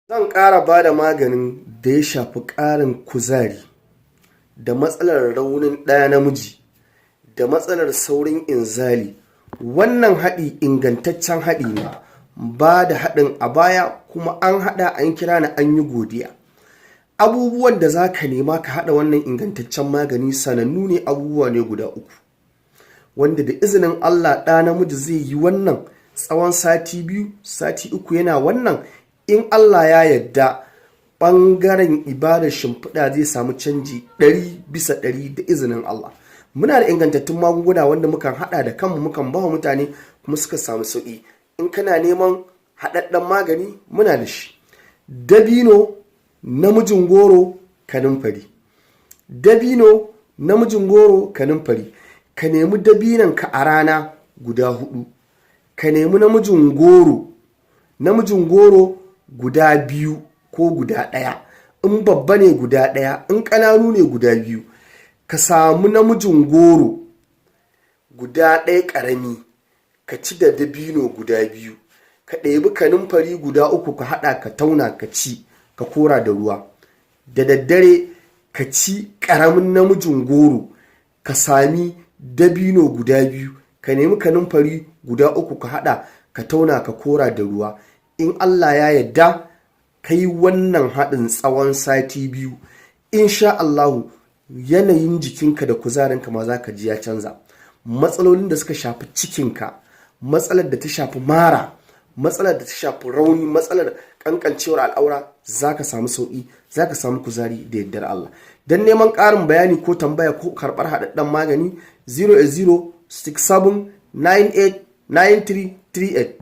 Zan ƙara ba da maganin da ya shafi ƙarin kuzari da matsalar raunin ɗa namiji da matsalar saurin inzali. Wannan haɗi ingantaccen haɗi ne, ba da haɗin a baya kuma an haɗa an kira ni an yi godiya. Abubuwan da za ka nema ka haɗa wannan ingantaccen magani sanannu ne, abubuwa ne guda uku, wanda da izinin Allah ɗa namiji zai yi wannan tsawon sati 2 sati 3 yana wannan. In Allah ya yarda ɓangaren ibadar shimfiɗa zai samu canji 100% da izinin Allah. Muna da ingantattun magunguna wanda mukan haɗa da kanmu mukan ba wa mutane kuma suka samu sauƙi. In kana neman haɗaɗɗen magani muna da shi. Dabino namijin goro kanumfari. Dabino namijin goro kanumfari. Ka nemi dabinanka a rana guda 4. Ka nemi namijin goro guda 2 ko guda 1. In babba ne guda 1, in ƙananu ne guda 2. Ka samu namijin goro guda 1 ƙarami, ka ci da dabino guda 2. Ka ɗebi kanumfari guda 3 ka haɗa ka tauna ka ci ka kora da ruwa. Da daddare ka ci ƙaramin namijin goro, ka sami dabino guda 2, ka nemi kanumfari guda 3 ka haɗa ka tauna ka kora da ruwa. In Allah ya yarda ka yi wannan haɗin tsawon sati 2, insha Allahu yanayin jikinka da kuzarinka ma za ka ji ya canza. Matsalolin da suka shafi cikinka, matsalar da ta shafi mara, matsalar da ta shafi rauni, matsalar kankancewar al'aura, za ka samu sauƙi, za ka samu kuzari da yardar Allah. Don neman ƙarin bayani ko tambaya ko karɓar haɗaɗɗen magani 08067989338.